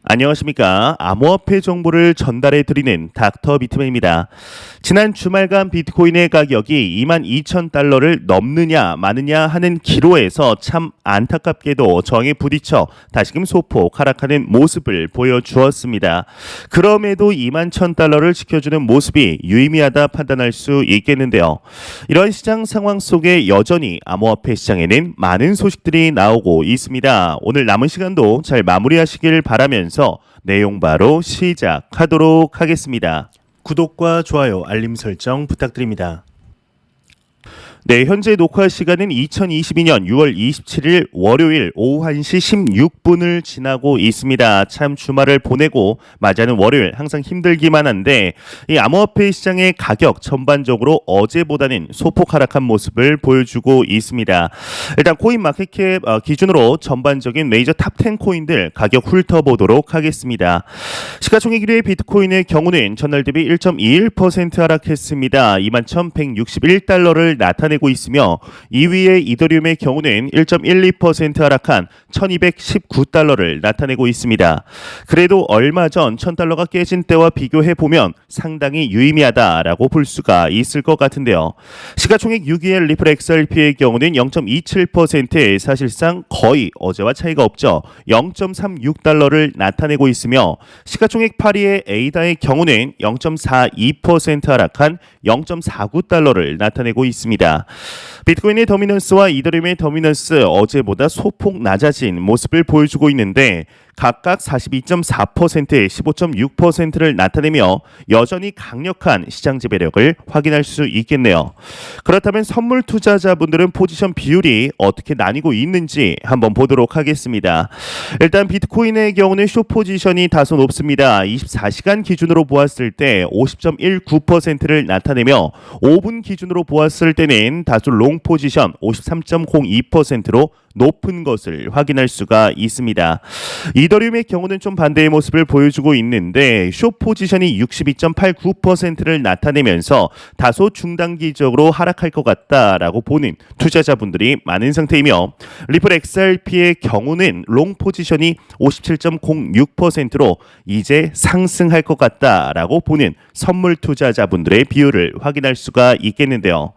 안녕하십니까. 암호화폐 정보를 전달해 드리는 닥터 비트맨입니다. 지난 주말간 비트코인의 가격이 22,000달러를 넘느냐 마느냐 하는 기로에서 참 안타깝게도 저항에 부딪혀 다시금 소폭 하락하는 모습을 보여주었습니다. 그럼에도 21,000달러를 지켜주는 모습이 유의미하다 판단할 수 있겠는데요. 이런 시장 상황 속에 여전히 암호화폐 시장에는 많은 소식들이 나오고 있습니다. 오늘 남은 시간도 잘 마무리하시길 바라면서 내용 바로 시작하도록 하겠습니다. 구독과 좋아요, 알림 설정 부탁드립니다. 네, 현재 녹화 시간은 2022년 6월 27일 월요일 오후 1시 16분을 지나고 있습니다. 참 주말을 보내고 맞이하는 월요일 항상 힘들기만 한데 이 암호화폐 시장의 가격 전반적으로 어제보다는 소폭 하락한 모습을 보여주고 있습니다. 일단 코인마켓캡 기준으로 전반적인 메이저 탑10 코인들 가격 훑어보도록 하겠습니다. 시가총액 1위의 비트코인의 경우는 전날 대비 1.21% 하락했습니다. 21,161달러를 나타내고 있으며 2위의 이더리움의 경우는 1.12% 하락한 1,219달러를 나타내고 있습니다. 그래도 얼마 전 1,000달러가 깨진 때와 비교해 보면 상당히 유의미하다라고 볼 수가 있을 것 같은데요. 시가총액 6위의 리플 XRP의 경우는 0.27% 사실상 거의 어제와 차이가 없죠. 0.36달러를 나타내고 있으며 시가총액 8위의 에이다의 경우는 0.42% 하락한 0.49달러를 나타내고 있습니다. 비트코인의 더미넌스와 이더리움의 더미넌스 어제보다 소폭 낮아진 모습을 보여주고 있는데 각각 42.4%, 15.6%를 나타내며 여전히 강력한 시장 지배력을 확인할 수 있겠네요. 그렇다면 선물 투자자분들은 포지션 비율이 어떻게 나뉘고 있는지 한번 보도록 하겠습니다. 일단 비트코인의 경우는 숏 포지션이 다소 높습니다. 24시간 기준으로 보았을 때 50.19%를 나타내며 5분 기준으로 보았을 때는 다소 롱 포지션 53.02%로 높은 것을 확인할 수가 있습니다. 이더리움의 경우는 좀 반대의 모습을 보여주고 있는데 숏 포지션이 62.89%를 나타내면서 다소 중단기적으로 하락할 것 같다라고 보는 투자자분들이 많은 상태이며 리플 XRP의 경우는 롱 포지션이 57.06%로 이제 상승할 것 같다라고 보는 선물 투자자분들의 비율을 확인할 수가 있겠는데요.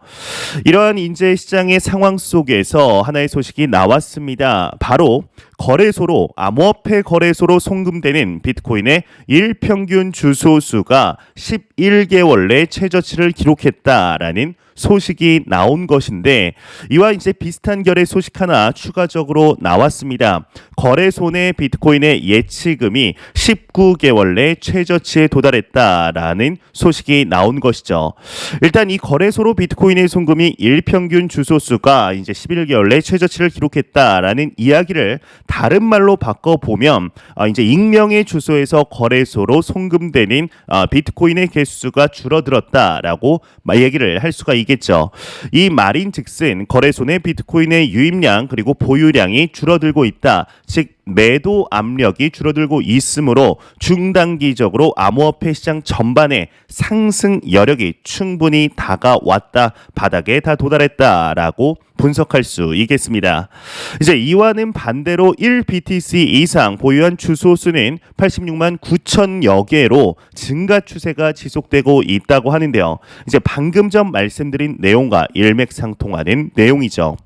이러한 인재 시장의 상황 속에서 하나의 소식이 나왔습니다. 바로 거래소로 암호화폐 거래소로 송금되는 비트코인의 일평균 주소수가 11개월 내 최저치를 기록했다라는 소식이 나온 것인데 이와 이제 비슷한 결의 소식 하나 추가적으로 나왔습니다. 거래소 내 비트코인의 예치금이 19개월 내 최저치에 도달했다라는 소식이 나온 것이죠. 일단 이 거래소로 비트코인의 송금이 일평균 주소수가 이제 11개월 내 최저치를 기록했다라는 이야기를 다른 말로 바꿔보면 이제 익명의 주소에서 거래소로 송금되는 비트코인의 개수가 줄어들었다라고 얘기를 할 수가 있겠죠. 이 말인즉슨 거래소 내 비트코인의 유입량 그리고 보유량이 줄어들고 있다. 즉 매도 압력이 줄어들고 있으므로 중단기적으로 암호화폐 시장 전반에 상승 여력이 충분히 다가왔다. 바닥에 다 도달했다라고 분석할 수 있겠습니다. 이제 이와는 반대로 1BTC 이상 보유한 주소수는 86만 9천여 개로 증가 추세가 지속되고 있다고 하는데요. 이제 방금 전 말씀드린 내용과 일맥상통하는 내용이죠.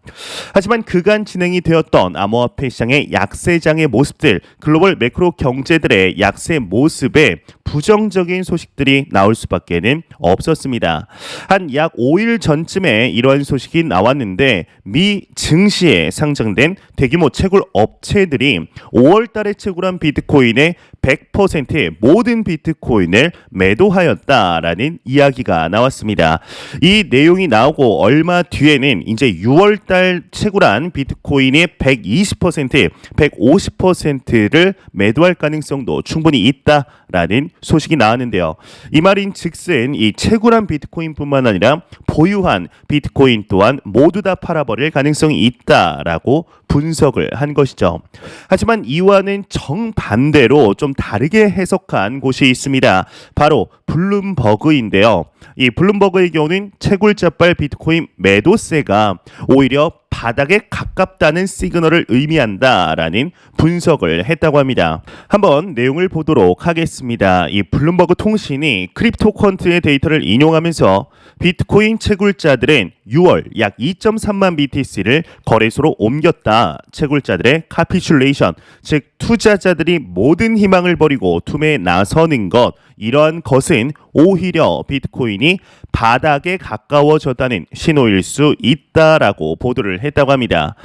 하지만 그간 진행이 되었던 암호화폐 시장의 약세장의 모습들, 글로벌 매크로 경제들의 약세 모습에 부정적인 소식들이 나올 수밖에는 없었습니다. 한 약 5일 전쯤에 이러한 소식이 나왔는데 미 증시에 상장된 대규모 채굴 업체들이 5월 달에 채굴한 비트코인의 100%의 모든 비트코인을 매도하였다라는 이야기가 나왔습니다. 이 내용이 나오고 얼마 뒤에는 이제 6월 달 채굴한 비트코인의 120%, 150%를 매도할 가능성도 충분히 있다라는 소식이 나왔는데요. 이 말인 즉슨 이 채굴한 비트코인뿐만 아니라 보유한 비트코인 또한 모두 다 팔아버릴 가능성이 있다라고 분석을 한 것이죠. 하지만 이와는 정반대로 좀 다르게 해석한 곳이 있습니다. 바로 블룸버그인데요. 이 블룸버그의 경우는 채굴자발 비트코인 매도세가 오히려 바닥에 가깝다는 시그널을 의미한다라는 분석을 했다고 합니다. 한번 내용을 보도록 하겠습니다. 이 블룸버그 통신이 크립토퀀트의 데이터를 인용하면서 비트코인 채굴자들은 6월 약 2.3만 BTC를 거래소로 옮겼다. 채굴자들의 카피슐레이션, 즉 투자자들이 모든 희망을 버리고 투매에 나서는 것, 이러한 것은 오히려 비트코인이 바닥에 가까워졌다는 신호일 수 있다라고 보도를 했다고 합니다.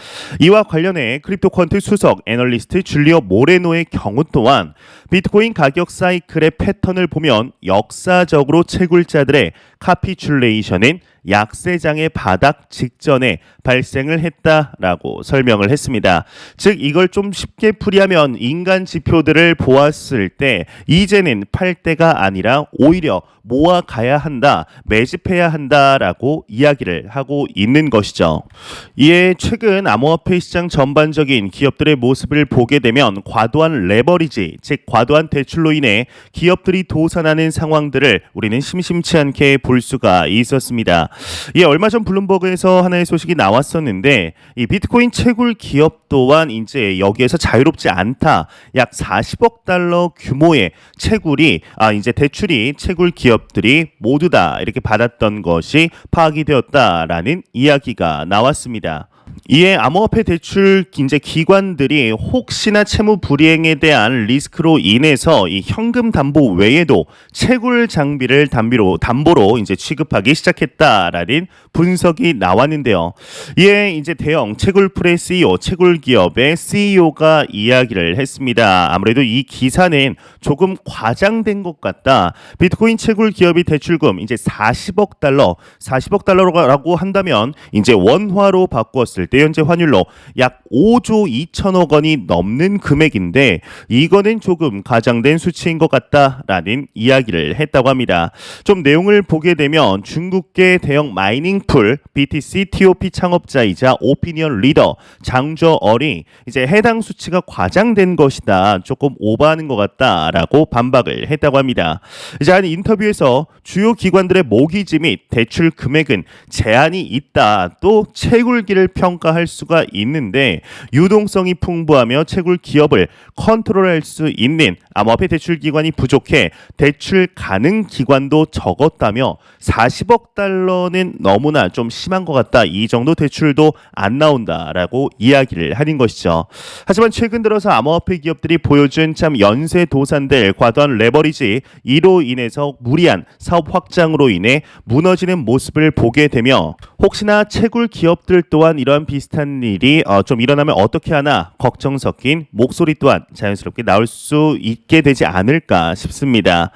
이와 관련해 크립토퀀트 수석 애널리스트 줄리오 모레노의 경우 또한 비트코인 가격 사이클의 패턴을 보면 역사적으로 채굴자들의 카피출레이션은 약세장의 바닥 직전에 발생을 했다라고 설명을 했습니다. 즉 이걸 좀 쉽게 풀이하면 인간 지표들을 보았을 때 이제는 팔 때가 아니라 오히려 모아가야 한다, 매집해야 한다라고 이야기를 하고 있는 것이죠. 이에 최근 암호화폐 시장 전반적인 기업들의 모습을 보게 되면 과도한 레버리지, 즉 과도한 대출로 인해 기업들이 도산하는 상황들을 우리는 심심치 않게 볼 수가 있었습니다. 예, 얼마 전 블룸버그에서 하나의 소식이 나왔었는데 이 비트코인 채굴 기업 또한 이제 여기에서 자유롭지 않다. 약 40억 달러 규모의 채굴이 이제 대출이 채굴 기업들이 모두 다 이렇게 받았던 것이 파악이 되었다라는 이야기가 나왔습니다. 이에 암호화폐 대출 이제 기관들이 혹시나 채무 불이행에 대한 리스크로 인해서 이 현금 담보 외에도 채굴 장비를 담보로 이제 취급하기 시작했다라는 분석이 나왔는데요. 이에 이제 대형 채굴풀의 CEO, 채굴 기업의 CEO가 이야기를 했습니다. 아무래도 이 기사는 조금 과장된 것 같다. 비트코인 채굴 기업이 대출금 이제 40억 달러라고 한다면 이제 원화로 바꾸었을 때 현재 환율로 약 5조 2천억 원이 넘는 금액인데 이거는 조금 과장된 수치인 것 같다라는 이야기를 했다고 합니다. 좀 내용을 보게 되면 중국계 대형 마이닝풀 BTC TOP 창업자이자 오피니언 리더 장저얼이 이제 해당 수치가 과장된 것이다, 조금 오버하는 것 같다라고 반박을 했다고 합니다. 이제 한 인터뷰에서 주요 기관들의 모기지 및 대출 금액은 제한이 있다, 또 채굴기를 평가할 수가 있는데 유동성이 풍부하며 채굴 기업을 컨트롤할 수 있는 암호화폐 대출 기관이 부족해 대출 가능 기관도 적었다며 40억 달러는 너무나 좀 심한 것 같다, 이 정도 대출도 안 나온다라고 이야기를 하는 것이죠. 하지만 최근 들어서 암호화폐 기업들이 보여준 참 연쇄도산될 과도한 레버리지, 이로 인해서 무리한 사업 확장으로 인해 무너지는 모습을 보게 되며 혹시나 채굴 기업들 또한 이러한 비슷한 일이 좀 일어나면 어떻게 하나 걱정 섞인 목소리 또한 자연스럽게 나올 수 있게 되지 않을까 싶습니다.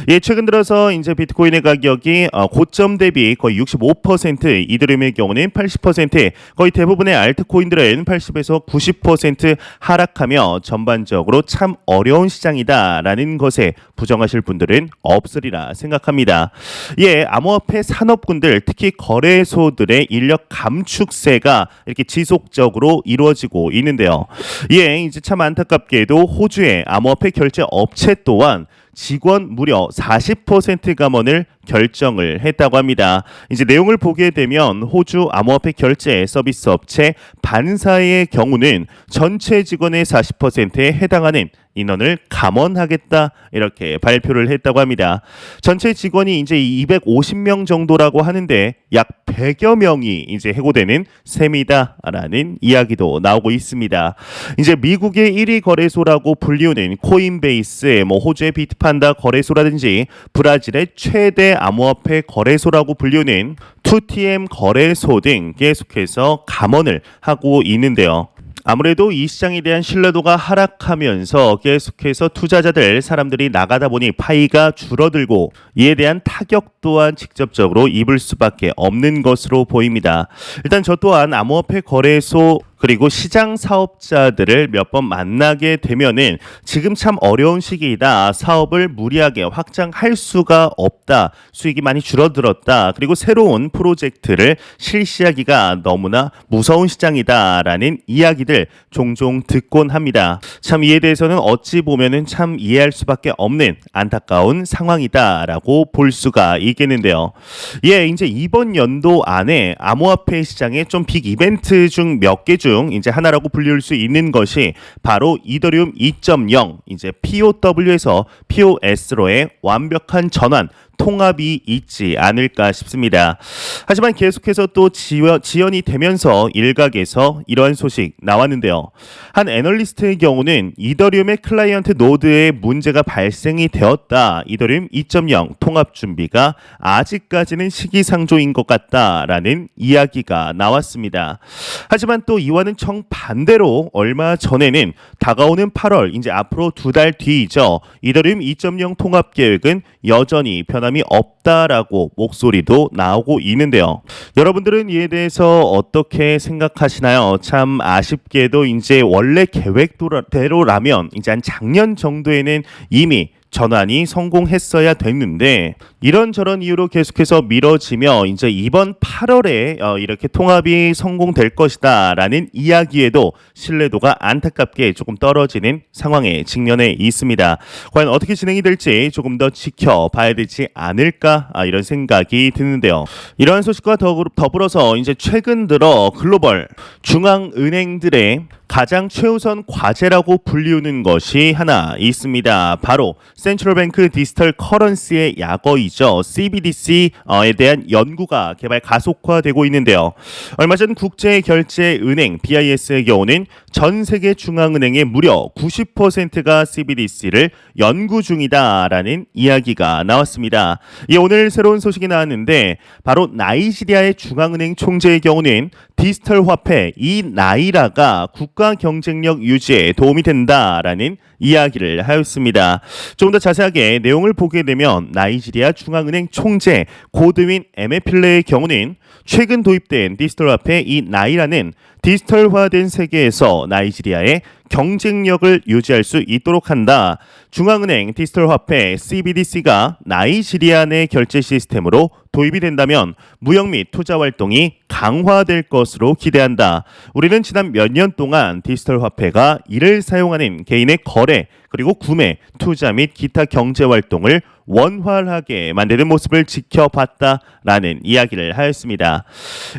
예, 최근 들어서 이제 비트코인의 가격이 고점 대비 거의 65%, 이더리움의 경우는 80%, 거의 대부분의 알트코인들은 80에서 90% 하락하며 전반적으로 참 어려운 시장이다라는 것에 부정하실 분들은 없으리라 생각합니다. 예, 암호화폐 산업군들, 특히 거래소들의 인력 감축세가 이렇게 지속적으로 이루어지고 있는데요. 예, 이제 참 안타깝게도 호주의 암호화폐 결제 업체 또한 직원 무려 40% 감원을 결정을 했다고 합니다. 이제 내용을 보게 되면 호주 암호화폐 결제 서비스 업체 반사의 경우는 전체 직원의 40%에 해당하는 인원을 감원하겠다, 이렇게 발표를 했다고 합니다. 전체 직원이 이제 250명 정도라고 하는데 약 100여 명이 이제 해고되는 셈이다라는 이야기도 나오고 있습니다. 이제 미국의 1위 거래소라고 불리우는 코인베이스, 호주의 비트판다 거래소라든지 브라질의 최대 암호화폐 거래소라고 불리우는 2TM 거래소 등 계속해서 감원을 하고 있는데요. 아무래도 이 시장에 대한 신뢰도가 하락하면서 계속해서 사람들이 나가다 보니 파이가 줄어들고 이에 대한 타격 또한 직접적으로 입을 수밖에 없는 것으로 보입니다. 일단 저 또한 암호화폐 거래소 그리고 시장 사업자들을 몇 번 만나게 되면은 지금 참 어려운 시기이다. 사업을 무리하게 확장할 수가 없다. 수익이 많이 줄어들었다. 그리고 새로운 프로젝트를 실시하기가 너무나 무서운 시장이다라는 이야기들 종종 듣곤 합니다. 참 이에 대해서는 어찌 보면은 참 이해할 수밖에 없는 안타까운 상황이다라고 볼 수가 있겠는데요. 예, 이제 이번 연도 안에 암호화폐 시장에 좀 빅 이벤트 중 몇 개 중 이제 하나라고 불릴 수 있는 것이 바로 이더리움 2.0 이제 POW에서 POS로의 완벽한 전환 통합이 있지 않을까 싶습니다. 하지만 계속해서 또 지연이 되면서 일각에서 이러한 소식 나왔는데요. 한 애널리스트의 경우는 이더리움의 클라이언트 노드에 문제가 발생이 되었다. 이더리움 2.0 통합 준비가 아직까지는 시기상조인 것 같다라는 이야기가 나왔습니다. 하지만 또 이와는 정반대로 얼마 전에는 다가오는 8월 이제 앞으로 2달 뒤이죠. 이더리움 2.0 통합 계획은 여전히 변함이 없다라고 목소리도 나오고 있는데요. 여러분들은 이에 대해서 어떻게 생각하시나요? 참 아쉽게도 이제 원래 계획대로라면 이제 한 작년 정도에는 이미 전환이 성공했어야 됐는데 이런저런 이유로 계속해서 미뤄지며 이제 이번 8월에 이렇게 통합이 성공될 것이다 라는 이야기에도 신뢰도가 안타깝게 조금 떨어지는 상황에 직면해 있습니다. 과연 어떻게 진행이 될지 조금 더 지켜봐야 되지 않을까 이런 생각이 드는데요. 이러한 소식과 더불어서 이제 최근 들어 글로벌 중앙은행들의 가장 최우선 과제라고 불리우는 것이 하나 있습니다. 바로 센트럴뱅크 디지털 커런시의 약어이죠. CBDC에 대한 연구가 개발 가속화되고 있는데요. 얼마 전 국제결제은행 BIS의 경우는 전 세계 중앙은행의 무려 90%가 CBDC를 연구 중이다라는 이야기가 나왔습니다. 오늘 새로운 소식이 나왔는데 바로 나이지리아의 중앙은행 총재의 경우는 디지털 화폐 이 나이라가 국가 경쟁력 유지에 도움이 된다라는 이야기를 하였습니다. 좀 더 자세하게 내용을 보게 되면 나이지리아 중앙은행 총재 고드윈 에메필레의 경우는 최근 도입된 디지털 화폐 이 나이라는 디지털화된 세계에서 나이지리아의 경쟁력을 유지할 수 있도록 한다. 중앙은행 디지털 화폐 CBDC가 나이지리아 내 결제 시스템으로 도입이 된다면 무역 및 투자 활동이 강화될 것으로 기대한다. 우리는 지난 몇 년 동안 디지털 화폐가 이를 사용하는 개인의 거래 그리고 구매, 투자 및 기타 경제 활동을 원활하게 만드는 모습을 지켜봤다라는 이야기를 하였습니다.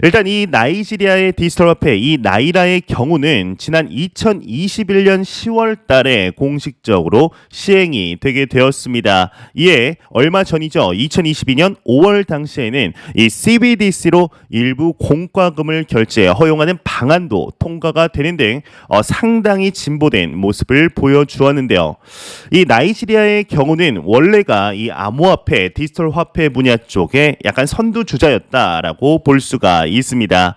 일단 이 나이지리아의 디지털 화폐 이 나이라의 경우는 지난 2021년 10월 달에 공식적으로 시행이 되게 되었습니다. 이에 얼마 전이죠. 2022년 5월 당시에는 이 CBDC로 일부 공과금을 결제해 허용하는 방안도 통과가 되는 등 상당히 진보된 모습을 보여주었는데요. 이 나이지리아의 경우는 원래가 이 암호화폐, 디지털 화폐 분야 쪽에 약간 선두주자였다라고 볼 수가 있습니다.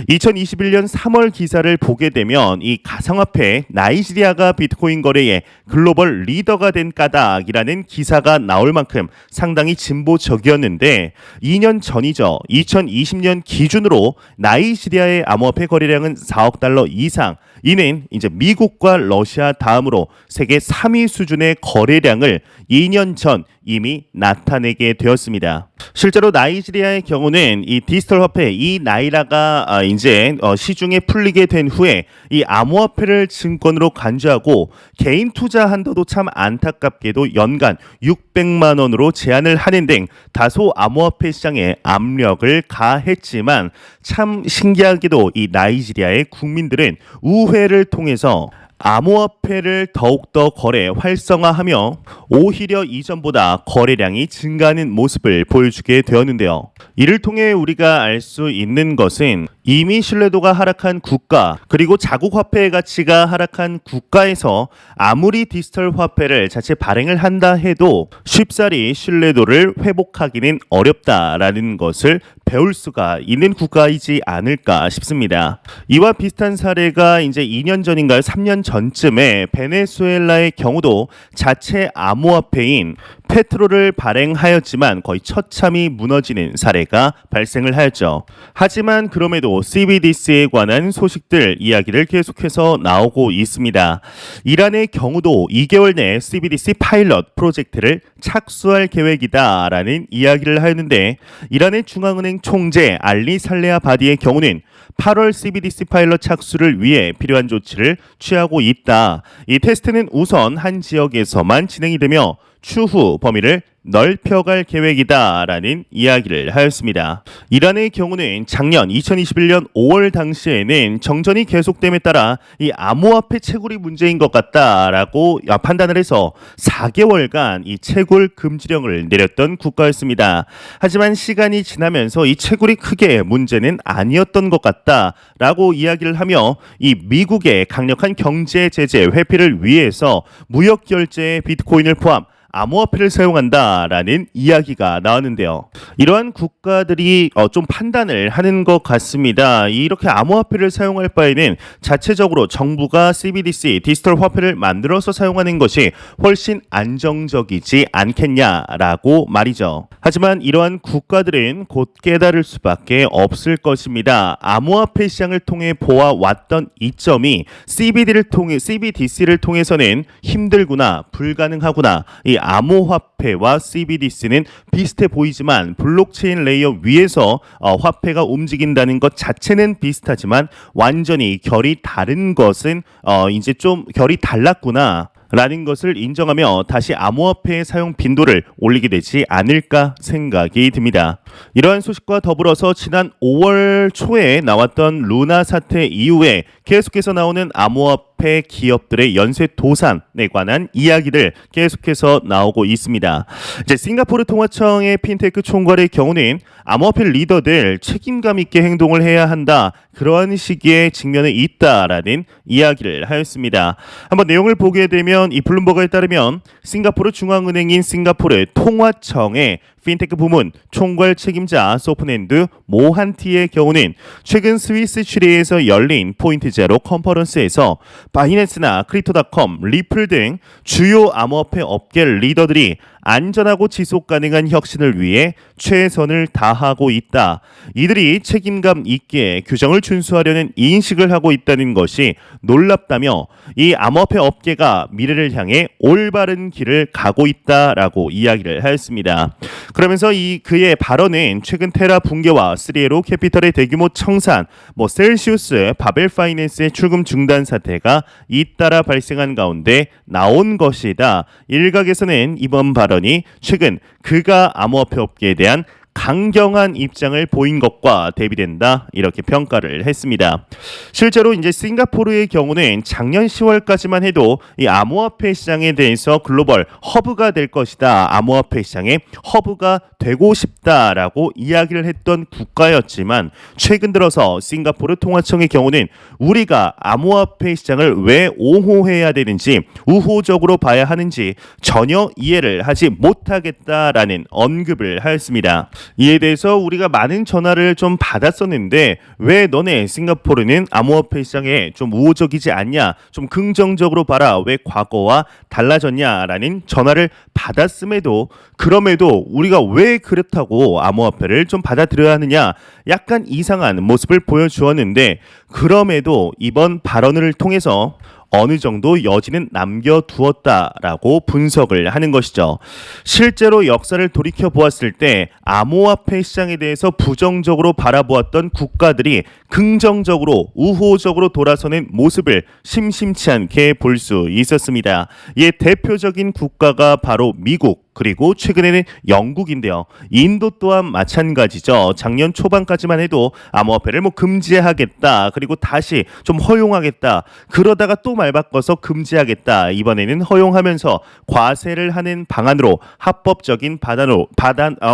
2021년 3월 기사를 보게 되면 이 가상화폐 나이지리아가 비트코인 거래에 글로벌 리더가 된 까닭이라는 기사가 나올 만큼 상당히 진보적이었는데 2년 전이죠. 2020년 기준으로 나이지리아의 암호화폐 거래량은 4억 달러 이상 이는 이제 미국과 러시아 다음으로 세계 3위 수준의 거래량을 2년 전 이미 나타내게 되었습니다. 실제로 나이지리아의 경우는 이 디지털 화폐 이 나이라가 이제 시중에 풀리게 된 후에 이 암호화폐를 증권으로 간주하고 개인 투자 한도도 참 안타깝게도 연간 600만 원으로 제한을 하는 등 다소 암호화폐 시장에 압력을 가했지만 참 신기하게도 이 나이지리아의 국민들은 우회를 통해서 암호화폐를 더욱더 거래 활성화하며 오히려 이전보다 거래량이 증가하는 모습을 보여주게 되었는데요. 이를 통해 우리가 알 수 있는 것은 이미 신뢰도가 하락한 국가 그리고 자국 화폐의 가치가 하락한 국가에서 아무리 디지털 화폐를 자체 발행을 한다 해도 쉽사리 신뢰도를 회복하기는 어렵다라는 것을 배울 수가 있는 국가이지 않을까 싶습니다. 이와 비슷한 사례가 이제 2년 전인가요? 3년 전쯤에 베네수엘라의 경우도 자체 암호화폐인 페트로를 발행하였지만 거의 처참히 무너지는 사례가 발생을 하였죠. 하지만 그럼에도 CBDC에 관한 소식들 이야기를 계속해서 나오고 있습니다. 이란의 경우도 2개월 내에 CBDC 파일럿 프로젝트를 착수할 계획이다라는 이야기를 하였는데, 이란의 중앙은행 총재 알리 살레아 바디의 경우는 8월 CBDC 파일럿 착수를 위해 필요한 조치를 취하고 있다. 이 테스트는 우선 한 지역에서만 진행이 되며 추후 범위를 넓혀갈 계획이다라는 이야기를 하였습니다. 이란의 경우는 작년 2021년 5월 당시에는 정전이 계속됨에 따라 이 암호화폐 채굴이 문제인 것 같다라고 판단을 해서 4개월간 이 채굴 금지령을 내렸던 국가였습니다. 하지만 시간이 지나면서 이 채굴이 크게 문제는 아니었던 것 같다라고 이야기를 하며 이 미국의 강력한 경제 제재 회피를 위해서 무역 결제에 비트코인을 포함 암호화폐를 사용한다라는 이야기가 나왔는데요. 이러한 국가들이 좀 판단을 하는 것 같습니다. 이렇게 암호화폐를 사용할 바에는 자체적으로 정부가 CBDC 디지털 화폐를 만들어서 사용하는 것이 훨씬 안정적이지 않겠냐라고 말이죠. 하지만 이러한 국가들은 곧 깨달을 수밖에 없을 것입니다. 암호화폐 시장을 통해 보아왔던 이점이 CBDC를 통해서는 힘들구나, 불가능하구나. 이 암호화폐와 CBDC는 비슷해 보이지만 블록체인 레이어 위에서 화폐가 움직인다는 것 자체는 비슷하지만 완전히 결이 다른 것은 이제 좀 결이 달랐구나 라는 것을 인정하며 다시 암호화폐의 사용 빈도를 올리게 되지 않을까 생각이 듭니다. 이러한 소식과 더불어서 지난 5월 초에 나왔던 루나 사태 이후에 계속해서 나오는 암호화폐 기업들의 연쇄 도산에 관한 이야기들 계속해서 나오고 있습니다. 이제 싱가포르 통화청의 핀테크 총괄의 경우는 암호화폐 리더들 책임감 있게 행동을 해야 한다, 그러한 시기에 직면해 있다라는 이야기를 하였습니다. 한번 내용을 보게 되면 이 블룸버그에 따르면 싱가포르 중앙은행인 싱가포르 통화청의 핀테크 부문 총괄 책임자 소프낸드 모한티의 경우는 최근 스위스 츄리히에서 열린 포인트 제로 컨퍼런스에서 바이낸스나 크립토닷컴, 리플 등 주요 암호화폐 업계 리더들이 안전하고 지속 가능한 혁신을 위해 최선을 다하고 있다. 이들이 책임감 있게 규정을 준수하려는 인식을 하고 있다는 것이 놀랍다며 이 암호화폐 업계가 미래를 향해 올바른 길을 가고 있다라고 이야기를 하였습니다. 그러면서 그의 발언은 최근 테라 붕괴와 3에로 캐피털의 대규모 청산, 셀시우스, 바벨 파이낸스의 출금 중단 사태가 잇따라 발생한 가운데 나온 것이다. 일각에서는 이번 발언이 최근 그가 암호화폐 업계에 대한 강경한 입장을 보인 것과 대비된다, 이렇게 평가를 했습니다. 실제로 이제 싱가포르의 경우는 작년 10월까지만 해도 이 암호화폐 시장에 대해서 글로벌 허브가 될 것이다, 암호화폐 시장의 허브가 되고 싶다라고 이야기를 했던 국가였지만 최근 들어서 싱가포르 통화청의 경우는 우리가 암호화폐 시장을 왜 옹호해야 되는지, 우호적으로 봐야 하는지 전혀 이해를 하지 못하겠다라는 언급을 하였습니다. 이에 대해서 우리가 많은 전화를 좀 받았었는데 왜 너네 싱가포르는 암호화폐 시장에 좀 우호적이지 않냐, 좀 긍정적으로 봐라, 왜 과거와 달라졌냐라는 전화를 받았음에도 그럼에도 우리가 왜 그렇다고 암호화폐를 좀 받아들여야 하느냐, 약간 이상한 모습을 보여주었는데 그럼에도 이번 발언을 통해서 어느 정도 여지는 남겨두었다라고 분석을 하는 것이죠. 실제로 역사를 돌이켜 보았을 때 암호화폐 시장에 대해서 부정적으로 바라보았던 국가들이 긍정적으로, 우호적으로 돌아서는 모습을 심심치 않게 볼 수 있었습니다. 이에 대표적인 국가가 바로 미국, 그리고 최근에는 영국인데요. 인도 또한 마찬가지죠. 작년 초반까지만 해도 암호화폐를 금지하겠다, 그리고 다시 좀 허용하겠다, 그러다가 또 말 바꿔서 금지하겠다, 이번에는 허용하면서 과세를 하는 방안으로, 합법적인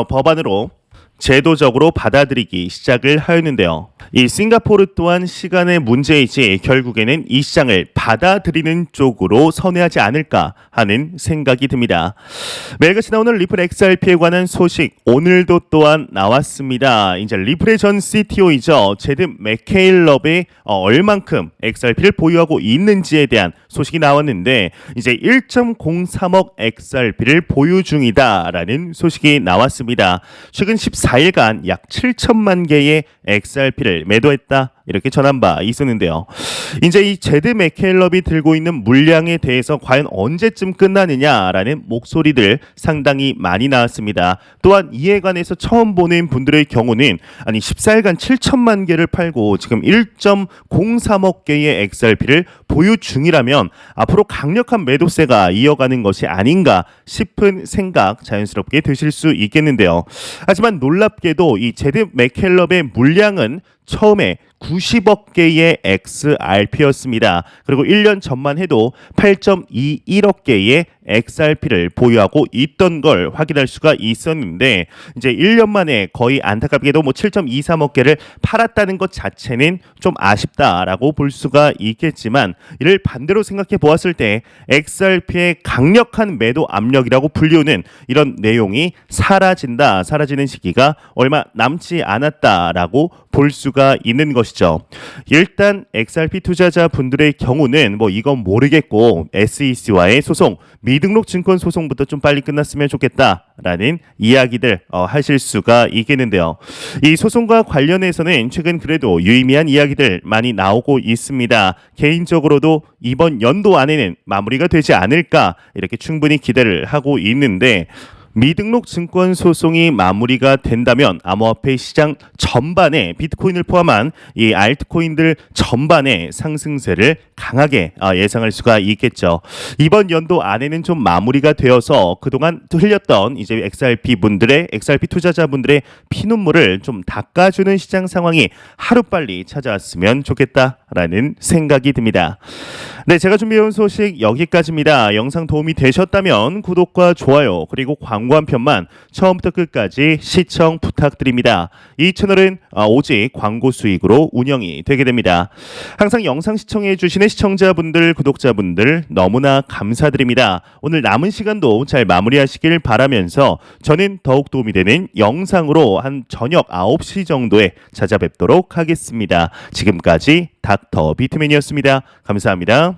법안으로 제도적으로 받아들이기 시작을 하였는데요. 이 싱가포르 또한 시간의 문제이지 결국에는 이 시장을 받아들이는 쪽으로 선회하지 않을까 하는 생각이 듭니다. 매일같이 나오는 리플 XRP에 관한 소식 오늘도 또한 나왔습니다. 이제 리플의 전 CTO이죠. 제드 맥케일럽이 얼만큼 XRP를 보유하고 있는지에 대한 소식이 나왔는데 이제 1.03억 XRP를 보유 중이다라는 소식이 나왔습니다. 최근 14일간 약 7천만 개의 XRP를 매도했다 이렇게 전한 바 있었는데요. 이제 이 제드 맥케일럽이 들고 있는 물량에 대해서 과연 언제쯤 끝나느냐라는 목소리들 상당히 많이 나왔습니다. 또한 이에 관해서 처음 보는 분들의 경우는 아니 14일간 7천만 개를 팔고 지금 1.03억 개의 XRP를 보유 중이라면 앞으로 강력한 매도세가 이어가는 것이 아닌가 싶은 생각 자연스럽게 드실 수 있겠는데요. 하지만 놀랍게도 이 제드 맥케일럽의 물량은 처음에 90억 개의 XRP였습니다. 그리고 1년 전만 해도 8.21억 개의 XRP를 보유하고 있던 걸 확인할 수가 있었는데 이제 1년 만에 거의 안타깝게도 뭐 7.23억 개를 팔았다는 것 자체는 좀 아쉽다라고 볼 수가 있겠지만 이를 반대로 생각해 보았을 때 XRP의 강력한 매도 압력이라고 불리우는 이런 내용이 사라지는 시기가 얼마 남지 않았다라고 볼 수가 있는 것이죠. 일단 XRP 투자자분들의 경우는 뭐 이건 모르겠고 SEC와의 소송, 미등록 증권 소송부터 좀 빨리 끝났으면 좋겠다라는 이야기들 하실 수가 있겠는데요. 이 소송과 관련해서는 최근 그래도 유의미한 이야기들 많이 나오고 있습니다. 개인적으로도 이번 연도 안에는 마무리가 되지 않을까 이렇게 충분히 기대를 하고 있는데 미등록 증권 소송이 마무리가 된다면 암호화폐 시장 전반에 비트코인을 포함한 이 알트코인들 전반의 상승세를 강하게 예상할 수가 있겠죠. 이번 연도 안에는 좀 마무리가 되어서 그동안 흘렸던 이제 XRP 투자자분들의 피눈물을 좀 닦아주는 시장 상황이 하루빨리 찾아왔으면 좋겠다라는 생각이 듭니다. 네, 제가 준비해온 소식 여기까지입니다. 영상 도움이 되셨다면 구독과 좋아요 그리고 광고 한 편만 처음부터 끝까지 시청 부탁드립니다. 이 채널은 오직 광고 수익으로 운영이 되게 됩니다. 항상 영상 시청해 주시는 시청자분들, 구독자분들 너무나 감사드립니다. 오늘 남은 시간도 잘 마무리하시길 바라면서 저는 더욱 도움이 되는 영상으로 한 저녁 9시 정도에 찾아뵙도록 하겠습니다. 지금까지 닥터 비트맨이었습니다. 감사합니다.